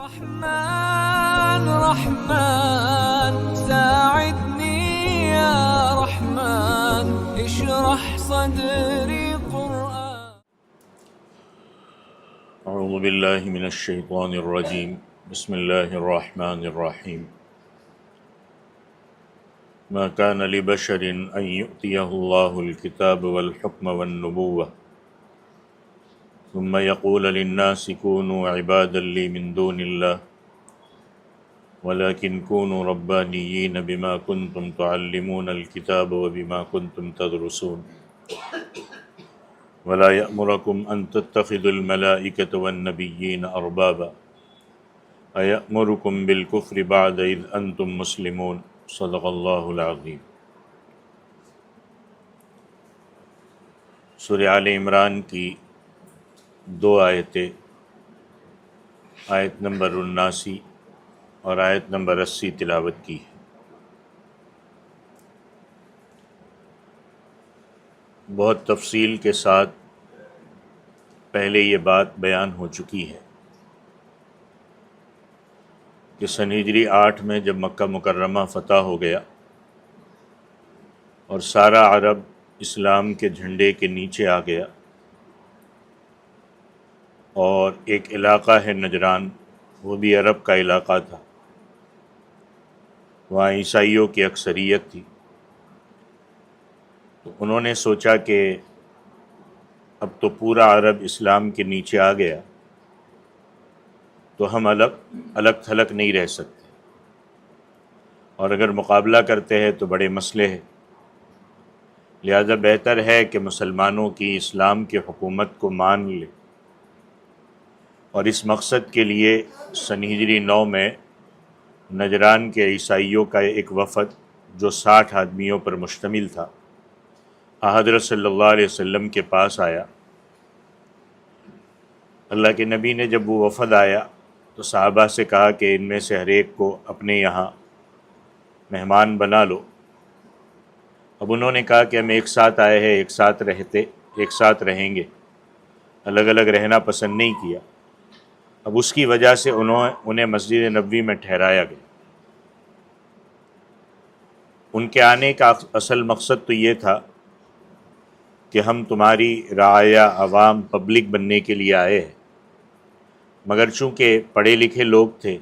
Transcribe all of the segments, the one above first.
رحمن رحمن ساعدني يا رحمن اشرح صدري قرآن. اعوذ باللہ من الشیطان الرجیم بسم اللہ الرحمن الرحیم ما كان لبشر ان يؤتيه الله الكتاب والحكم والنبوة ثم يقول للناس كونوا عبادا لي من دون الله ولكن كونوا ربانيين بما كنتم تعلمون الكتاب وبما كنتم تدرسون ولا يأمركم أن تتخذوا الملائكة والنبيين أربابا أيأمركم بالكفر بعد إذ أنتم مسلمون صدق اللہ العظیم۔ سورہ آل عمران کی دو آیتیں، آیت نمبر 79 اور آیت نمبر 80 تلاوت کی ہے۔ بہت تفصیل کے ساتھ پہلے یہ بات بیان ہو چکی ہے کہ سن ہجری 8 میں جب مکہ مکرمہ فتح ہو گیا اور سارا عرب اسلام کے جھنڈے کے نیچے آ گیا، اور ایک علاقہ ہے نجران، وہ بھی عرب کا علاقہ تھا، وہاں عیسائیوں کی اکثریت تھی، تو انہوں نے سوچا کہ اب تو پورا عرب اسلام کے نیچے آ گیا تو ہم الگ تھلگ نہیں رہ سکتے، اور اگر مقابلہ کرتے ہیں تو بڑے مسئلے ہیں، لہذا بہتر ہے کہ مسلمانوں کی اسلام کی حکومت کو مان لے۔ اور اس مقصد کے لیے سن ہجری 9 میں نجران کے عیسائیوں کا ایک وفد جو 60 آدمیوں پر مشتمل تھا، حضرت صلی اللہ علیہ وسلم کے پاس آیا۔ اللہ کے نبی نے جب وہ وفد آیا تو صحابہ سے کہا کہ ان میں سے ہر ایک کو اپنے یہاں مہمان بنا لو۔ اب انہوں نے کہا کہ ہم ایک ساتھ آئے ہیں، ایک ساتھ رہیں گے، الگ الگ رہنا پسند نہیں کیا۔ اب اس کی وجہ سے انہیں مسجد نبوی میں ٹھہرایا گیا۔ ان کے آنے کا اصل مقصد تو یہ تھا کہ ہم تمہاری رعایا، عوام، پبلک بننے کے لیے آئے ہیں، مگر چونکہ پڑھے لکھے لوگ تھے،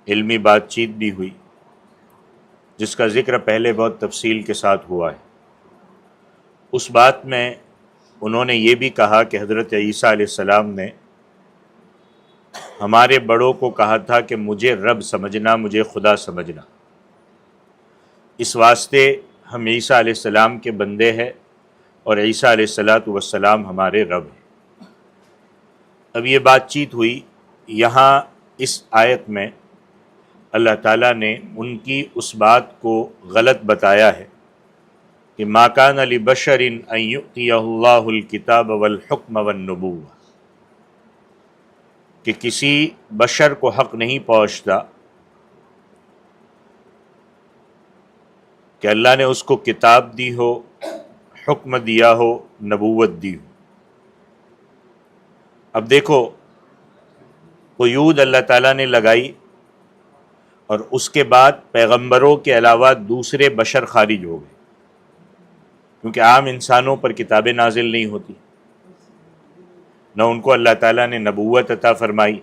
علمی بات چیت بھی ہوئی، جس کا ذکر پہلے بہت تفصیل کے ساتھ ہوا ہے۔ اس بات میں انہوں نے یہ بھی کہا کہ حضرت عیسیٰ علیہ السلام نے ہمارے بڑوں کو کہا تھا کہ مجھے رب سمجھنا، مجھے خدا سمجھنا، اس واسطے ہم عیسیٰ علیہ السلام کے بندے ہیں اور عیسیٰ علیہ السلام ہمارے رب ہیں۔ اب یہ بات چیت ہوئی، یہاں اس آیت میں اللہ تعالیٰ نے ان کی اس بات کو غلط بتایا ہے کہ ما کان لبشر ان یؤتیہ اللہ الکتاب والحکم والنبوہ، کہ کسی بشر کو حق نہیں پہنچتا کہ اللہ نے اس کو کتاب دی ہو، حکم دیا ہو، نبوت دی ہو۔ اب دیکھو، قیود اللہ تعالیٰ نے لگائی، اور اس کے بعد پیغمبروں کے علاوہ دوسرے بشر خارج ہو گئے، کیونکہ عام انسانوں پر کتابیں نازل نہیں ہوتی، نہ ان کو اللہ تعالیٰ نے نبوت عطا فرمائی،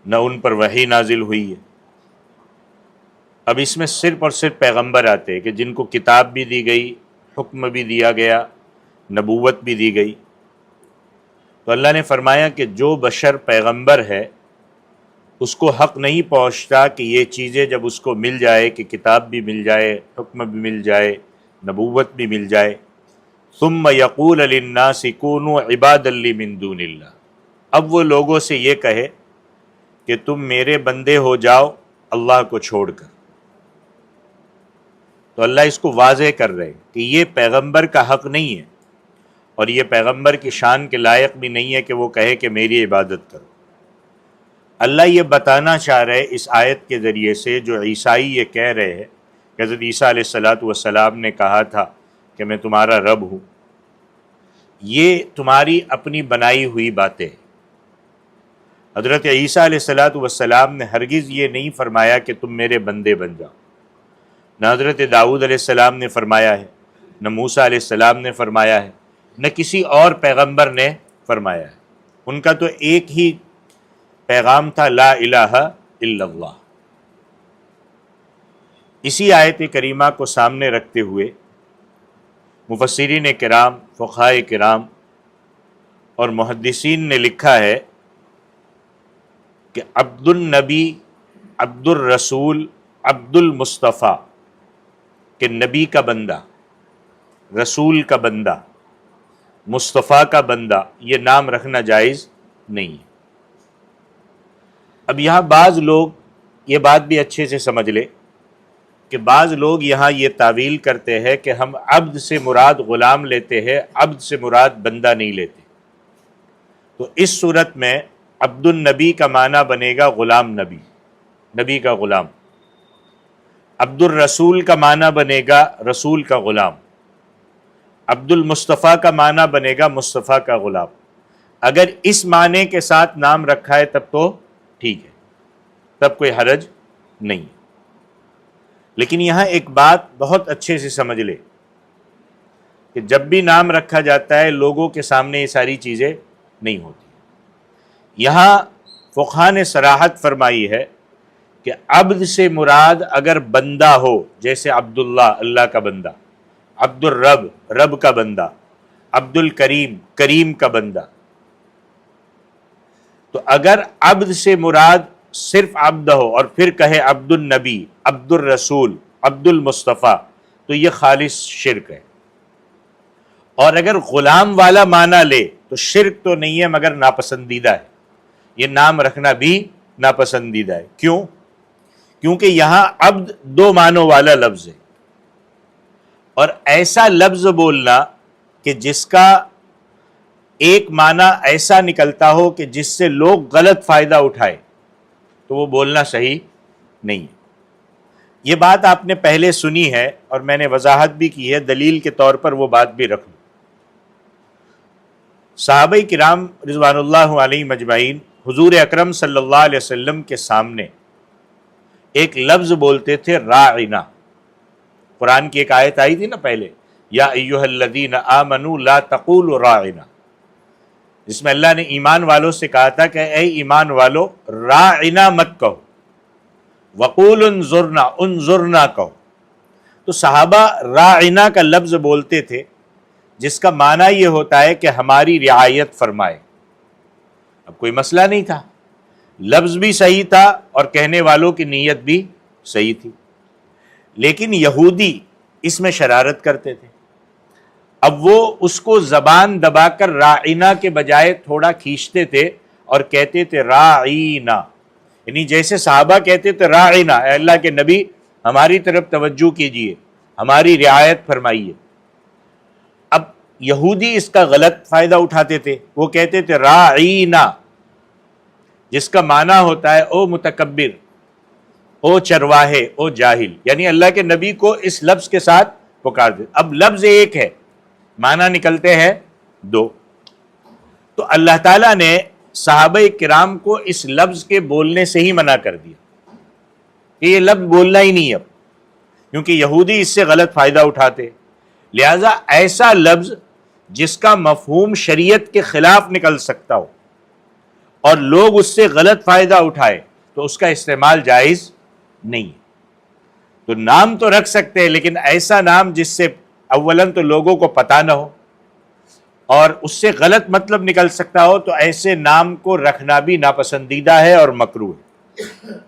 نہ ان پر وحی نازل ہوئی ہے۔ اب اس میں صرف اور صرف پیغمبر آتے ہیں کہ جن کو کتاب بھی دی گئی، حکم بھی دیا گیا، نبوت بھی دی گئی۔ تو اللہ نے فرمایا کہ جو بشر پیغمبر ہے اس کو حق نہیں پہنچتا کہ یہ چیزیں جب اس کو مل جائے، کہ کتاب بھی مل جائے، حکم بھی مل جائے، نبوت بھی مل جائے، ثم یقول للناس کونوا عبادا لی من دون اللہ، اب وہ لوگوں سے یہ کہے کہ تم میرے بندے ہو جاؤ اللہ کو چھوڑ کر۔ تو اللہ اس کو واضح کر رہے کہ یہ پیغمبر کا حق نہیں ہے، اور یہ پیغمبر کی شان کے لائق بھی نہیں ہے کہ وہ کہے کہ میری عبادت کرو۔ اللہ یہ بتانا چاہ رہے اس آیت کے ذریعے سے، جو عیسائی یہ کہہ رہے ہیں کہ حضرت عیسیٰ علیہ السلام نے کہا تھا کہ میں تمہارا رب ہوں، یہ تمہاری اپنی بنائی ہوئی باتیں ہیں۔ حضرت عیسیٰ علیہ السلام نے ہرگز یہ نہیں فرمایا کہ تم میرے بندے بن جاؤ، نہ حضرت داؤد علیہ السلام نے فرمایا ہے، نہ موسیٰ علیہ السلام نے فرمایا ہے، نہ کسی اور پیغمبر نے فرمایا ہے۔ ان کا تو ایک ہی پیغام تھا، لا الہ الا اللہ۔ اسی آیت کریمہ کو سامنے رکھتے ہوئے مفسرین کرام، فقہاء کرام اور محدثین نے لکھا ہے کہ عبد النبی، عبد الرسول، عبد المصطفیٰ، کہ نبی کا بندہ، رسول کا بندہ، مصطفیٰ کا بندہ، یہ نام رکھنا جائز نہیں ہے۔ اب یہاں بعض لوگ یہ بات بھی اچھے سے سمجھ لے کہ بعض لوگ یہاں یہ تعویل کرتے ہیں کہ ہم عبد سے مراد غلام لیتے ہیں، عبد سے مراد بندہ نہیں لیتے۔ تو اس صورت میں عبد النبی کا معنی بنے گا غلام نبی، نبی کا غلام۔ عبد الرسول کا معنی بنے گا رسول کا غلام۔ عبد المصطفیٰ کا معنی بنے گا مصطفیٰ کا غلام۔ اگر اس معنی کے ساتھ نام رکھا ہے تب تو ٹھیک ہے، تب کوئی حرج نہیں۔ لیکن یہاں ایک بات بہت اچھے سے سمجھ لے کہ جب بھی نام رکھا جاتا ہے لوگوں کے سامنے یہ ساری چیزیں نہیں ہوتی۔ یہاں فقہاء نے صراحت فرمائی ہے کہ عبد سے مراد اگر بندہ ہو، جیسے عبداللہ، اللہ کا بندہ، عبد الرب، رب کا بندہ، عبد الکریم، کریم کا بندہ، تو اگر عبد سے مراد صرف عبد ہو اور پھر کہے عبد النبی، عبد الرسول، عبد المصطفیٰ، تو یہ خالص شرک ہے۔ اور اگر غلام والا معنی لے تو شرک تو نہیں ہے مگر ناپسندیدہ ہے، یہ نام رکھنا بھی ناپسندیدہ ہے۔ کیوں؟ کیونکہ یہاں عبد دو معنوں والا لفظ ہے، اور ایسا لفظ بولنا کہ جس کا ایک معنی ایسا نکلتا ہو کہ جس سے لوگ غلط فائدہ اٹھائے، تو وہ بولنا صحیح نہیں ہے۔ یہ بات آپ نے پہلے سنی ہے اور میں نے وضاحت بھی کی ہے، دلیل کے طور پر وہ بات بھی رکھ لوں۔ صحابہ کرام رضوان اللہ علیہ مجمعین حضور اکرم صلی اللہ علیہ وسلم کے سامنے ایک لفظ بولتے تھے، راعنا۔ قرآن کی ایک آیت آئی تھی نا پہلے، یا ایھا الذین آمنوا لا تقولوا راعنا، جس میں اللہ نے ایمان والوں سے کہا تھا کہ اے ایمان والو راعنا مت کہو، وقول انظرنا، انظرنا کہو۔ تو صحابہ راعنا کا لفظ بولتے تھے جس کا معنی یہ ہوتا ہے کہ ہماری رعایت فرمائے۔ اب کوئی مسئلہ نہیں تھا، لفظ بھی صحیح تھا اور کہنے والوں کی نیت بھی صحیح تھی، لیکن یہودی اس میں شرارت کرتے تھے۔ اب وہ اس کو زبان دبا کر راعنا کے بجائے تھوڑا کھینچتے تھے اور کہتے تھے راعینا، یعنی جیسے صحابہ کہتے تھے راعنا، اے اللہ کے نبی ہماری طرف توجہ کیجئے، ہماری رعایت فرمائیے۔ اب یہودی اس کا غلط فائدہ اٹھاتے تھے، وہ کہتے تھے راعینا، جس کا معنی ہوتا ہے او متکبر، او چرواہے، او جاہل، یعنی اللہ کے نبی کو اس لفظ کے ساتھ پکار دے۔ اب لفظ ایک ہے، معنی نکلتے ہیں دو۔ تو اللہ تعالیٰ نے صحابہ کرام کو اس لفظ کے بولنے سے ہی منع کر دیا کہ یہ لفظ بولنا ہی نہیں اب، کیونکہ یہودی اس سے غلط فائدہ اٹھاتے۔ لہذا ایسا لفظ جس کا مفہوم شریعت کے خلاف نکل سکتا ہو اور لوگ اس سے غلط فائدہ اٹھائے تو اس کا استعمال جائز نہیں ہے۔ تو نام تو رکھ سکتے ہیں، لیکن ایسا نام جس سے اولاً تو لوگوں کو پتہ نہ ہو اور اس سے غلط مطلب نکل سکتا ہو، تو ایسے نام کو رکھنا بھی ناپسندیدہ ہے اور مکروہ ہے۔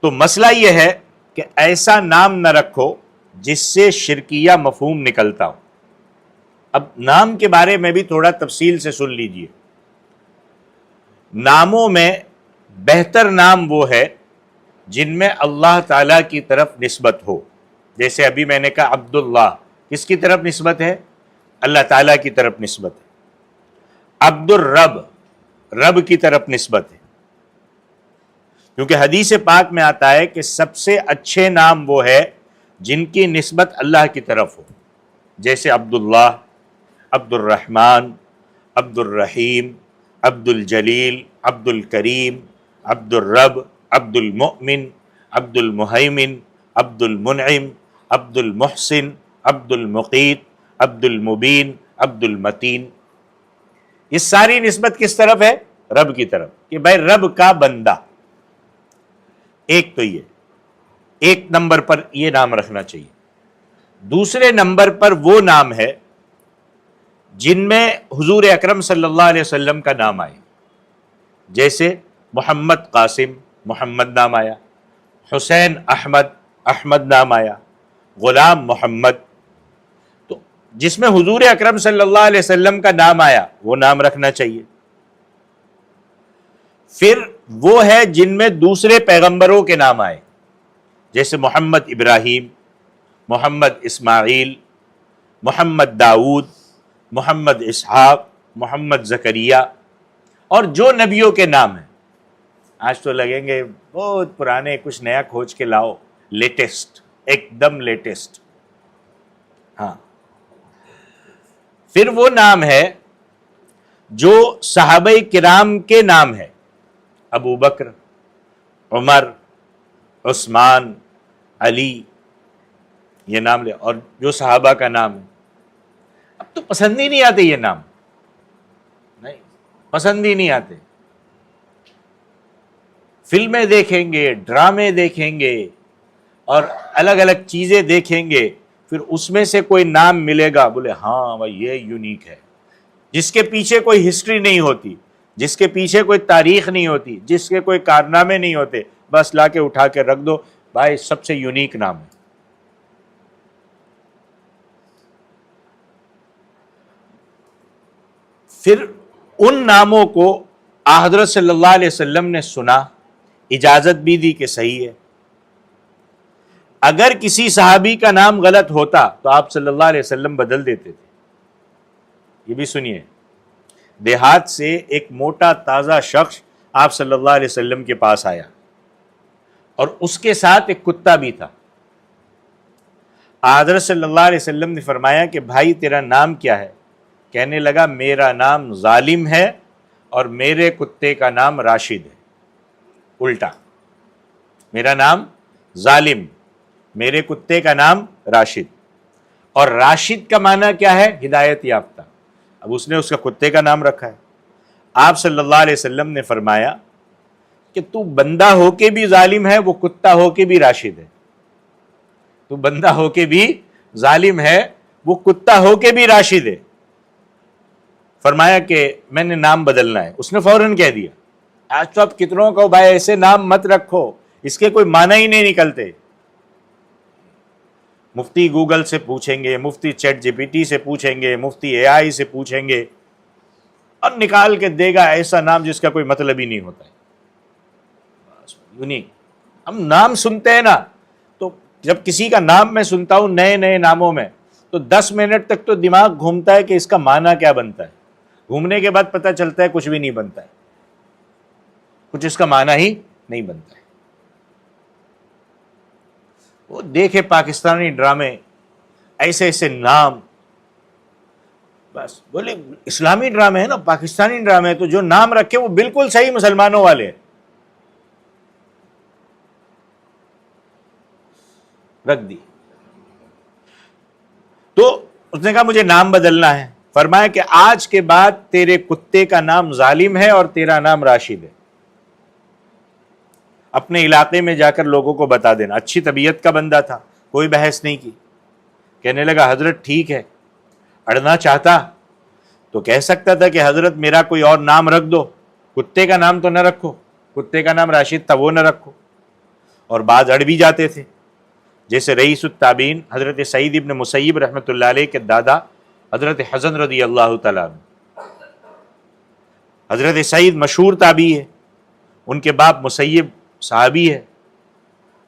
تو مسئلہ یہ ہے کہ ایسا نام نہ رکھو جس سے شرکیہ مفہوم نکلتا ہو۔ اب نام کے بارے میں بھی تھوڑا تفصیل سے سن لیجئے۔ ناموں میں بہتر نام وہ ہے جن میں اللہ تعالیٰ کی طرف نسبت ہو، جیسے ابھی میں نے کہا عبداللہ، کس کی طرف نسبت ہے؟ اللہ تعالیٰ کی طرف نسبت ہے۔ عبد الرب، رب کی طرف نسبت ہے، کیونکہ حدیث پاک میں آتا ہے کہ سب سے اچھے نام وہ ہے جن کی نسبت اللہ کی طرف ہو، جیسے عبداللہ، عبد الرحمن، عبد الرحیم، عبد الجلیل، عبد الکریم، عبد الرب، عبد المؤمن، عبد المہیمن، عبد المنعم، عبد المحسن، عبد المقیت، عبد المبین، عبد المتین. یہ ساری نسبت کس طرف ہے؟ رب کی طرف، کہ بھائی رب کا بندہ. ایک تو یہ ایک نمبر پر یہ نام رکھنا چاہیے. دوسرے نمبر پر وہ نام ہے جن میں حضور اکرم صلی اللہ علیہ وسلم کا نام آئے، جیسے محمد قاسم، محمد نام آیا، حسین احمد، احمد نام آیا، غلام محمد. تو جس میں حضور اکرم صلی اللہ علیہ وسلم کا نام آیا وہ نام رکھنا چاہیے. پھر وہ ہے جن میں دوسرے پیغمبروں کے نام آئے، جیسے محمد ابراہیم، محمد اسماعیل، محمد داؤد، محمد اسحاق، محمد زکریا، اور جو نبیوں کے نام ہیں. آج تو لگیں گے بہت پرانے، کچھ نیا کھوج کے لاؤ، لیٹسٹ، ایک دم لیٹسٹ. ہاں، پھر وہ نام ہے جو صحابہ کرام کے نام ہے، ابو بکر، عمر، عثمان، علی، یہ نام لے، اور جو صحابہ کا نام ہے. اب تو پسند ہی نہیں آتے یہ نام، نہیں پسند ہی نہیں آتے. فلمیں دیکھیں گے، ڈرامے دیکھیں گے، اور الگ الگ چیزیں دیکھیں گے، پھر اس میں سے کوئی نام ملے گا، بولے ہاں بھائی یہ یونیک ہے، جس کے پیچھے کوئی ہسٹری نہیں ہوتی، جس کے پیچھے کوئی تاریخ نہیں ہوتی، جس کے کوئی کارنامے نہیں ہوتے، بس لا کے اٹھا کے رکھ دو، بھائی سب سے یونیک نام ہے. پھر ان ناموں کو حضرت صلی اللہ علیہ وسلم نے سنا، اجازت بھی دی کہ صحیح ہے. اگر کسی صحابی کا نام غلط ہوتا تو آپ صلی اللہ علیہ وسلم بدل دیتے تھے. یہ بھی سنیے، دیہات سے ایک موٹا تازہ شخص آپ صلی اللہ علیہ وسلم کے پاس آیا، اور اس کے ساتھ ایک کتا بھی تھا. حضرت صلی اللہ علیہ وسلم نے فرمایا کہ بھائی تیرا نام کیا ہے؟ کہنے لگا میرا نام ظالم ہے اور میرے کتے کا نام راشد ہے. الٹا، میرا نام ظالم، میرے کتے کا نام راشد. اور راشد کا معنی کیا ہے؟ ہدایت یافتہ. اب اس نے اس کا کتے کا نام رکھا ہے. آپ صلی اللہ علیہ وسلم نے فرمایا کہ تو بندہ ہو کے بھی ظالم ہے، وہ کتا ہو کے بھی راشد ہے. تو بندہ ہو کے بھی ظالم ہے، وہ کتا ہو کے بھی راشد ہے. فرمایا کہ میں نے نام بدلنا ہے. اس نے فوراً کہہ دیا. آج تو آپ کتنوں کو بھائی ایسے نام مت رکھو، اس کے کوئی معنی ہی نہیں نکلتے. مفتی گوگل سے پوچھیں گے، مفتی چیٹ جی پی ٹی سے پوچھیں گے، مفتی اے آئی سے پوچھیں گے، اور نکال کے دے گا ایسا نام جس کا کوئی مطلب ہی نہیں ہوتا ہے. یونیک. ہم نام سنتے ہیں نا، تو جب کسی کا نام میں سنتا ہوں نئے نئے ناموں میں، تو 10 منٹ تک تو دماغ گھومتا ہے کہ اس کا معنی کیا بنتا ہے. گھومنے کے بعد پتہ چلتا ہے کچھ بھی نہیں بنتا ہے، کچھ اس کا معنی ہی نہیں بنتا ہے. وہ دیکھے پاکستانی ڈرامے، ایسے ایسے نام، بس بولے اسلامی ڈرامے ہیں نا، پاکستانی ڈرامے، تو جو نام رکھے وہ بالکل صحیح مسلمانوں والے ہیں، رکھ دی. تو اس نے کہا مجھے نام بدلنا ہے. فرمایا کہ آج کے بعد تیرے کتے کا نام ظالم ہے اور تیرا نام راشد ہے. اپنے علاقے میں جا کر لوگوں کو بتا دینا. اچھی طبیعت کا بندہ تھا، کوئی بحث نہیں کی. کہنے لگا حضرت ٹھیک ہے. اڑنا چاہتا تو کہہ سکتا تھا کہ حضرت میرا کوئی اور نام رکھ دو، کتے کا نام تو نہ رکھو، کتے کا نام راشد تھا وہ نہ رکھو. اور بعض اڑ بھی جاتے تھے، جیسے رئیس التابعین حضرت سعید ابن مسیب رحمۃ اللہ علیہ کے دادا حضرت حسن رضی اللہ تعالیٰ عنہ. حضرت سعید مشہور تابعی ہے، ان کے باپ مسیب صحابی ہے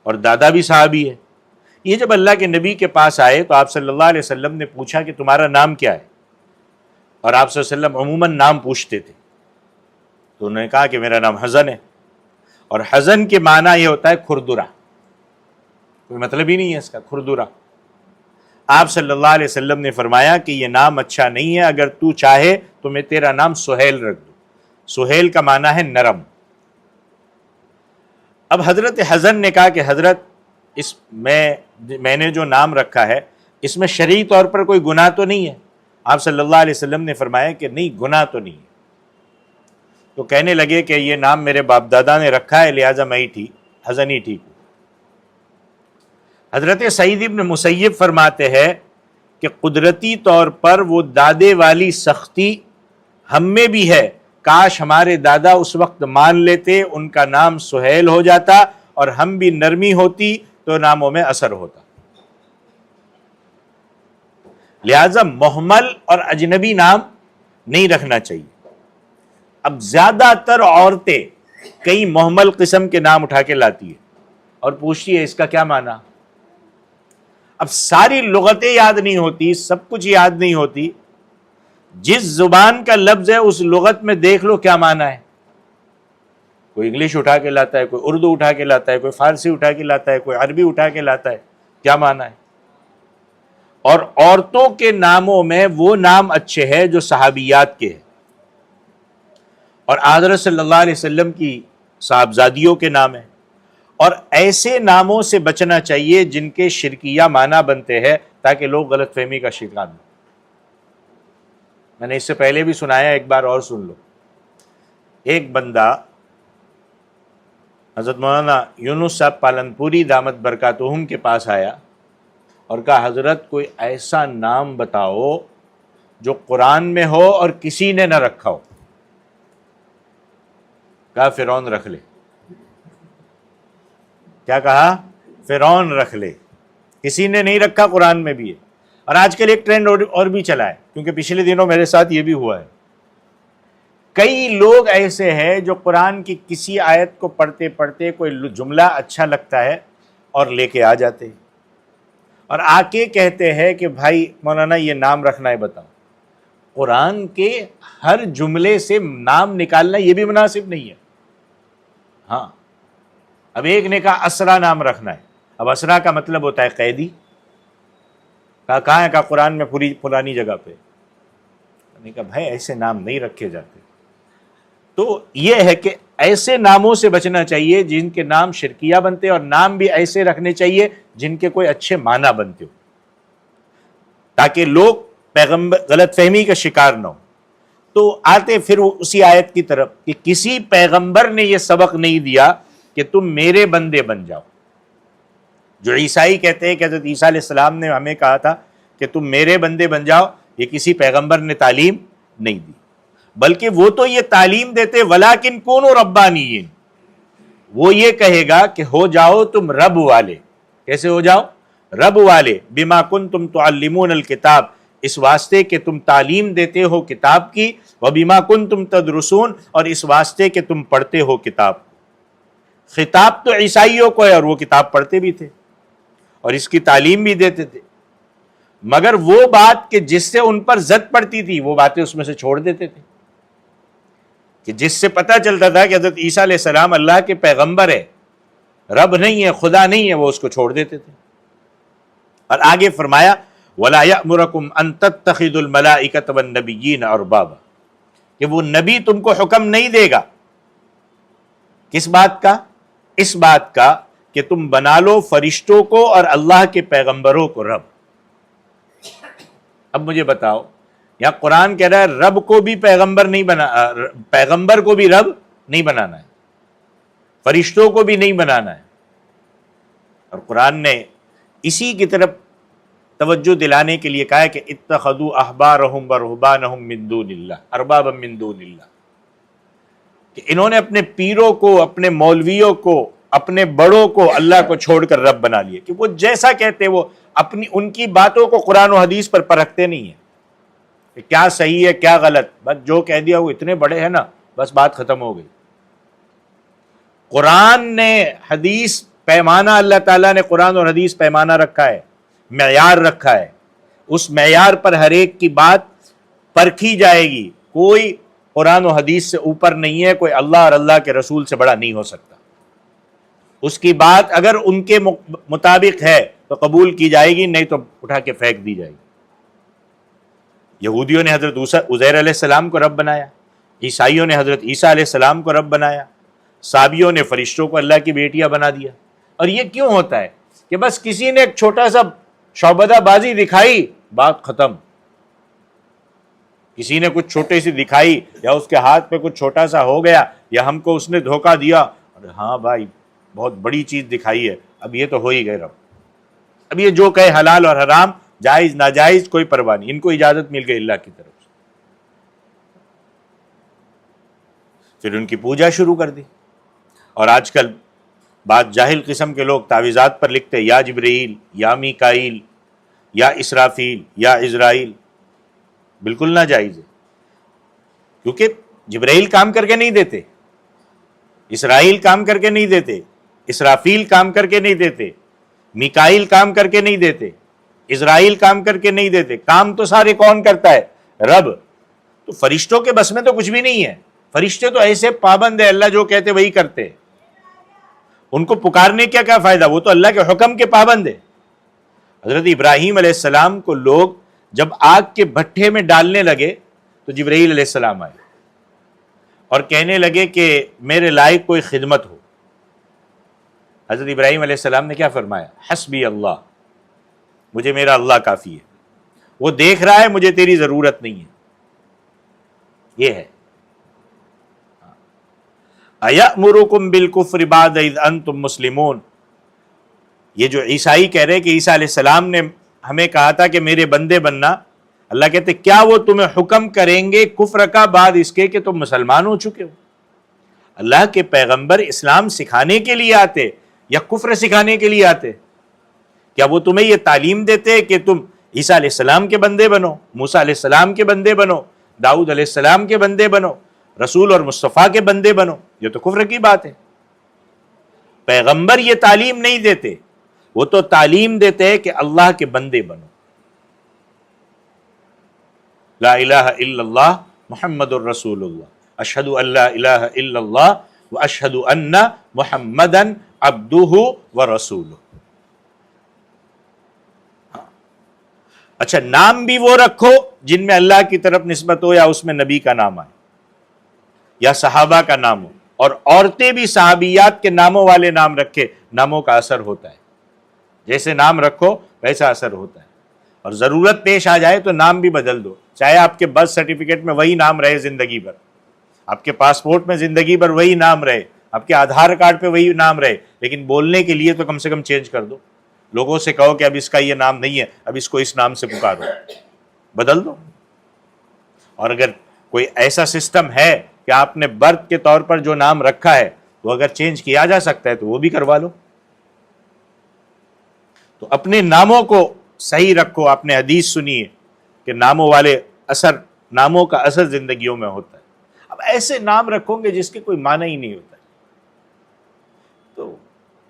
اور دادا بھی صحابی ہے. یہ جب اللہ کے نبی کے پاس آئے تو آپ صلی اللہ علیہ وسلم نے پوچھا کہ تمہارا نام کیا ہے؟ اور آپ صلی اللہ علیہ وسلم عموماً نام پوچھتے تھے. تو انہوں نے کہا کہ میرا نام حزن ہے. اور حزن کے معنی یہ ہوتا ہے کھردرا، کوئی مطلب ہی نہیں ہے اس کا، کھردرا. آپ صلی اللہ علیہ وسلم نے فرمایا کہ یہ نام اچھا نہیں ہے، اگر تو چاہے تو میں تیرا نام سہیل رکھ دوں. سہیل کا معنی ہے نرم۔ اب حضرت حسن نے کہا کہ حضرت اس میں نے جو نام رکھا ہے اس میں شرعی طور پر کوئی گناہ تو نہیں ہے؟ آپ صلی اللہ علیہ وسلم نے فرمایا کہ نہیں، گناہ تو نہیں ہے۔ تو کہنے لگے کہ یہ نام میرے باپ دادا نے رکھا ہے، لہٰذا میں ہی حسن ہی ٹھیک ہوں۔ حضرت سعید ابن مسیب فرماتے ہیں کہ قدرتی طور پر وہ دادے والی سختی ہم میں بھی ہے، کاش ہمارے دادا اس وقت مان لیتے، ان کا نام سہیل ہو جاتا اور ہم بھی نرمی ہوتی تو ناموں میں اثر ہوتا۔ لہذا محمل اور اجنبی نام نہیں رکھنا چاہیے۔ اب زیادہ تر عورتیں کئی محمل قسم کے نام اٹھا کے لاتی ہیں اور پوچھتی ہے اس کا کیا معنی۔ اب ساری لغتیں یاد نہیں ہوتی، سب کچھ یاد نہیں ہوتی، جس زبان کا لفظ ہے اس لغت میں دیکھ لو کیا معنی ہے۔ کوئی انگلش اٹھا کے لاتا ہے، کوئی اردو اٹھا کے لاتا ہے، کوئی فارسی اٹھا کے لاتا ہے، کوئی عربی اٹھا کے لاتا ہے، کیا معنی ہے۔ اور عورتوں کے ناموں میں وہ نام اچھے ہیں جو صحابیات کے ہیں، اور حضرت صلی اللہ علیہ وسلم کی صاحبزادیوں کے نام ہیں، اور ایسے ناموں سے بچنا چاہیے جن کے شرکیہ معنی بنتے ہیں تاکہ لوگ غلط فہمی کا شکار نہ۔ میں نے اس سے پہلے بھی سنایا، ایک بار اور سن لو۔ ایک بندہ حضرت مولانا یونس صاحب پالنپوری دامت برکاتہم کے پاس آیا اور کہا حضرت کوئی ایسا نام بتاؤ جو قرآن میں ہو اور کسی نے نہ رکھا ہو۔ کہا فرعون رکھ لے۔ کیا کہا؟ فرعون رکھ لے، کسی نے نہیں رکھا، قرآن میں بھی ہے۔ اور آج کل ایک ٹرینڈ اور بھی چلا ہے، کیونکہ پچھلے دنوں میرے ساتھ یہ بھی ہوا ہے۔ کئی لوگ ایسے ہیں جو قرآن کی کسی آیت کو پڑھتے پڑھتے کوئی جملہ اچھا لگتا ہے اور لے کے آ جاتے ہیں اور آ کے کہتے ہیں کہ بھائی مولانا یہ نام رکھنا ہے بتاؤ۔ قرآن کے ہر جملے سے نام نکالنا یہ بھی مناسب نہیں ہے۔ ہاں، اب ایک نے کہا اسرا نام رکھنا ہے، اب اسرا کا مطلب ہوتا ہے قیدی۔ کہاں ہے؟ کہا قرآن میں پوری پرانی جگہ پہ۔ میں نے کہا بھائی ایسے نام نہیں رکھے جاتے۔ تو یہ ہے کہ ایسے ناموں سے بچنا چاہیے جن کے نام شرکیہ بنتے، اور نام بھی ایسے رکھنے چاہیے جن کے کوئی اچھے معنی بنتے ہو، تاکہ لوگ پیغمبر غلط فہمی کا شکار نہ ہو۔ تو آتے پھر اسی آیت کی طرف کہ کسی پیغمبر نے یہ سبق نہیں دیا کہ تم میرے بندے بن جاؤ۔ جو عیسائی کہتے ہیں کہ حضرت عیسیٰ علیہ السلام نے ہمیں کہا تھا کہ تم میرے بندے بن جاؤ، یہ کسی پیغمبر نے تعلیم نہیں دی، بلکہ وہ تو یہ تعلیم دیتے وَلَٰكِن كُونُوا رَبَّانِيِّينَ، وہ یہ کہے گا کہ ہو جاؤ تم رب والے۔ کیسے ہو جاؤ؟ رب والے، بِمَا كُنتُمْ تُعَلِّمُونَ الْكِتَابَ، اس واسطے کہ تم تعلیم دیتے ہو کتاب کی، وَبِمَا كُنتُمْ تَدْرُسُونَ، اور اس واسطے کہ تم پڑھتے ہو کتاب۔ خطاب تو عیسائیوں کو ہے اور وہ کتاب پڑھتے بھی تھے اور اس کی تعلیم بھی دیتے تھے، مگر وہ بات کہ جس سے ان پر زد پڑتی تھی وہ باتیں اس میں سے چھوڑ دیتے تھے، کہ جس سے پتہ چلتا تھا کہ حضرت عیسیٰ علیہ السلام اللہ کے پیغمبر ہے، رب نہیں ہے، خدا نہیں ہے، وہ اس کو چھوڑ دیتے تھے۔ اور آگے فرمایا وَلَا يَأْمُرَكُمْ أَن تَتَّخِذُوا الْمَلَائِكَةَ وَالنَّبِيِّينَ أَرْبَابًا، کہ وہ نبی تم کو حکم نہیں دے گا کس بات کا؟ اس بات کا کہ تم بنا لو فرشتوں کو اور اللہ کے پیغمبروں کو رب۔ اب مجھے بتاؤ، یا قرآن کہہ رہا ہے رب کو بھی پیغمبر نہیں پیغمبر کو بھی رب نہیں بنانا ہے، فرشتوں کو بھی نہیں بنانا ہے، اور قرآن نے اسی کی طرف توجہ دلانے کے لیے کہا ہے کہ اتخذوا احبارهم ورهبانهم من دون اللہ اربابا من دون اللہ، کہ انہوں نے اپنے پیروں کو، اپنے مولویوں کو، اپنے بڑوں کو اللہ کو چھوڑ کر رب بنا لیے، کہ وہ جیسا کہتے وہ اپنی ان کی باتوں کو قرآن و حدیث پر پرکھتے نہیں ہیں کہ کیا صحیح ہے کیا غلط، بس جو کہہ دیا وہ اتنے بڑے ہیں نا، بس بات ختم ہو گئی۔ قرآن نے حدیث پیمانہ، اللہ تعالیٰ نے قرآن اور حدیث پیمانہ رکھا ہے، معیار رکھا ہے، اس معیار پر ہر ایک کی بات پرکھی جائے گی، کوئی قرآن و حدیث سے اوپر نہیں ہے، کوئی اللہ اور اللہ کے رسول سے بڑا نہیں ہو سکتا۔ اس کی بات اگر ان کے مطابق ہے تو قبول کی جائے گی، نہیں تو اٹھا کے پھینک دی جائے گی۔ یہودیوں نے حضرت عزیر علیہ السلام کو رب بنایا، عیسائیوں نے حضرت عیسیٰ علیہ السلام کو رب بنایا، صابیوں نے فرشتوں کو اللہ کی بیٹیاں بنا دیا۔ اور یہ کیوں ہوتا ہے کہ بس کسی نے ایک چھوٹا سا شعبدہ بازی دکھائی، بات ختم۔ کسی نے کچھ چھوٹی سی دکھائی، یا اس کے ہاتھ پہ کچھ چھوٹا سا ہو گیا، یا ہم کو اس نے دھوکہ دیا، اور ہاں بھائی بہت بڑی چیز دکھائی ہے، اب یہ تو ہو ہی گئے رب۔ اب یہ جو کہے حلال اور حرام، جائز ناجائز، کوئی پرواہ نہیں، ان کو اجازت مل گئی اللہ کی طرف سے۔ پھر ان کی پوجا شروع کر دی۔ اور آج کل بعض جاہل قسم کے لوگ تعویذات پر لکھتے یا جبرائیل، یا میکائیل، یا اسرافیل، یا عزرائیل۔ بالکل ناجائز ہے، کیونکہ جبرائیل کام کر کے نہیں دیتے، اسرائیل کام کر کے نہیں دیتے، اسرافیل کام کر کے نہیں دیتے، میکائیل کام کر کے نہیں دیتے، اسرائیل کام کر کے نہیں دیتے۔ کام تو سارے کون کرتا ہے؟ رب۔ تو فرشتوں کے بس میں تو کچھ بھی نہیں ہے۔ فرشتے تو ایسے پابند ہے، اللہ جو کہتے وہی کرتے، ان کو پکارنے کیا کیا فائدہ، وہ تو اللہ کے حکم کے پابند ہے۔ حضرت ابراہیم علیہ السلام کو لوگ جب آگ کے بھٹے میں ڈالنے لگے تو جبرائیل علیہ السلام آئے اور کہنے لگے کہ میرے لائق کوئی خدمت ہو۔ حضرت ابراہیم علیہ السلام نے کیا فرمایا؟ حسبی اللہ، مجھے میرا اللہ کافی ہے، وہ دیکھ رہا ہے، مجھے تیری ضرورت نہیں ہے۔ یہ ہے اَیَأْمُرُکُم بِالْکُفْرِ بَعْدَ اِذْ أَنْتُم مُسْلِمُونَ۔ یہ جو عیسائی کہہ رہے کہ عیسیٰ علیہ السلام نے ہمیں کہا تھا کہ میرے بندے بننا، اللہ کہتے کیا وہ تمہیں حکم کریں گے کفر کا بعد اس کے کہ تم مسلمان ہو چکے ہو؟ اللہ کے پیغمبر اسلام سکھانے کے لیے آتے یا کفر سکھانے کے لیے آتے؟ کیا وہ تمہیں یہ تعلیم دیتے کہ تم عیسیٰ علیہ السلام کے بندے بنو، موسیٰ علیہ السلام کے بندے بنو، داؤد علیہ السلام کے بندے بنو، رسول اور مصطفیٰ کے بندے بنو؟ یہ تو کفر کی بات ہے۔ پیغمبر یہ تعلیم نہیں دیتے، وہ تو تعلیم دیتے کہ اللہ کے بندے بنو۔ لا الہ الا اللہ محمد الرسول اللہ، اشہد ان لا الہ الا اللہ واشہد ان محمدا عبدہ ورسولہ۔ اچھا، نام بھی وہ رکھو جن میں اللہ کی طرف نسبت ہو، یا اس میں نبی کا نام آئے یا صحابہ کا نام ہو، اور عورتیں بھی صحابیات کے ناموں والے نام رکھے، ناموں کا اثر ہوتا ہے، جیسے نام رکھو ویسا اثر ہوتا ہے۔ اور ضرورت پیش آ جائے تو نام بھی بدل دو، چاہے آپ کے برتھ سرٹیفکیٹ میں وہی نام رہے زندگی بھر، آپ کے پاسپورٹ میں زندگی بھر وہی نام رہے، آپ کے آدھار کارڈ پہ وہی نام رہے، لیکن بولنے کے لیے تو کم سے کم چینج کر دو۔ لوگوں سے کہو کہ اب اس کا یہ نام نہیں ہے، اب اس کو اس نام سے پکارو، بدل دو۔ اور اگر کوئی ایسا سسٹم ہے کہ آپ نے برتھ کے طور پر جو نام رکھا ہے وہ اگر چینج کیا جا سکتا ہے تو وہ بھی کروا لو۔ تو اپنے ناموں کو صحیح رکھو۔ آپ نے حدیث سنی ہے کہ ناموں کا اثر زندگیوں میں ہوتا ہے۔ اب ایسے نام رکھو گے جس کے کوئی معنی ہی نہیں ہوتا ہے تو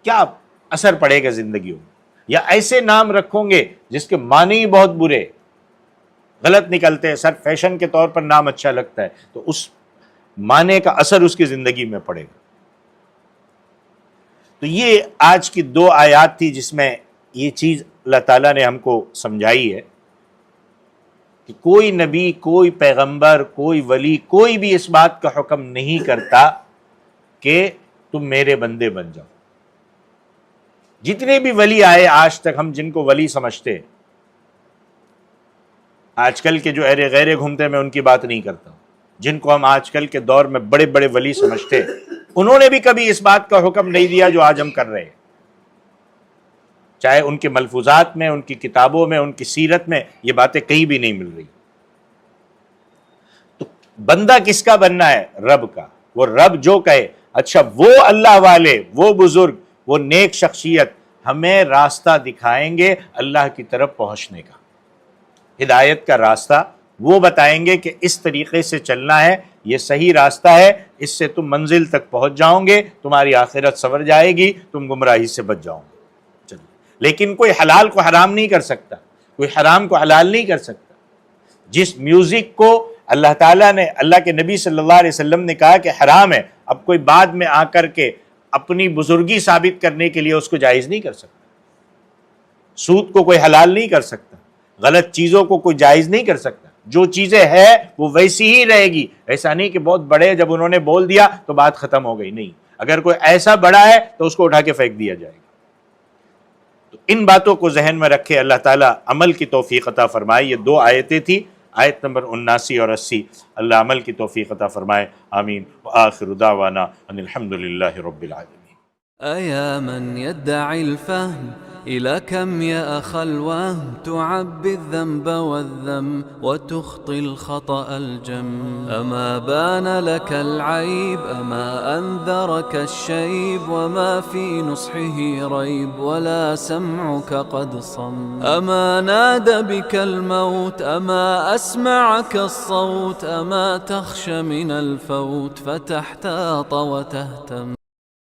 کیا اثر پڑے گا زندگیوں میں؟ یا ایسے نام رکھو گے جس کے معنی ہی بہت برے، غلط نکلتے ہیں، سر فیشن کے طور پر نام اچھا لگتا ہے تو اس معنی کا اثر اس کی زندگی میں پڑے گا۔ تو یہ آج کی 2 آیات تھی جس میں یہ چیز اللہ تعالیٰ نے ہم کو سمجھائی ہے کہ کوئی نبی، کوئی پیغمبر، کوئی ولی، کوئی بھی اس بات کا حکم نہیں کرتا کہ تم میرے بندے بن جاؤ۔ جتنے بھی ولی آئے آج تک، ہم جن کو ولی سمجھتے ہیں، آج کل کے جو ایرے غیرے گھومتے ہیں میں ان کی بات نہیں کرتا ہوں، جن کو ہم آج کل کے دور میں بڑے بڑے ولی سمجھتے ہیں، انہوں نے بھی کبھی اس بات کا حکم نہیں دیا جو آج ہم کر رہے ہیں، چاہے ان کے ملفوظات میں، ان کی کتابوں میں، ان کی سیرت میں یہ باتیں کہیں بھی نہیں مل رہی۔ تو بندہ کس کا بننا ہے؟ رب کا۔ وہ رب جو کہے، اچھا وہ اللہ والے، وہ بزرگ، وہ نیک شخصیت ہمیں راستہ دکھائیں گے اللہ کی طرف پہنچنے کا، ہدایت کا راستہ وہ بتائیں گے کہ اس طریقے سے چلنا ہے، یہ صحیح راستہ ہے، اس سے تم منزل تک پہنچ جاؤ گے، تمہاری آخرت سنور جائے گی، تم گمراہی سے بچ جاؤ گے۔ لیکن کوئی حلال کو حرام نہیں کر سکتا، کوئی حرام کو حلال نہیں کر سکتا۔ جس میوزک کو اللہ تعالیٰ نے، اللہ کے نبی صلی اللہ علیہ وسلم نے کہا کہ حرام ہے، اب کوئی بعد میں آ کر کے اپنی بزرگی ثابت کرنے کے لیے اس کو جائز نہیں کر سکتا۔ سود کو کوئی حلال نہیں کر سکتا، غلط چیزوں کو کوئی جائز نہیں کر سکتا۔ جو چیزیں ہے وہ ویسی ہی رہے گی. ایسا نہیں کہ بہت بڑے جب انہوں نے بول دیا تو بات ختم ہو گئی. نہیں, اگر کوئی ایسا بڑا ہے تو اس کو اٹھا کے پھینک دیا جائے گا. تو ان باتوں کو ذہن میں رکھے اللہ تعالیٰ عمل کی توفیق عطا فرمائے. یہ 2 آیتیں تھی, آیت نمبر 79 اور 80. اللہ عمل کی توفیق عطا فرمائے. آمین. وآخر دعوانا ان الحمدللہ رب العالمین. أيا من يدعي الفهم إلى كم يا أخ الوهم تعبي الذنب والذم وتخطي الخطأ الجم. أما بان لك العيب أما أنذرك الشيب وما في نصحه ريب ولا سمعك قد صم. أما نادى بك الموت أما أسمعك الصوت أما تخشى من الفوت فتحتاط وتهتم.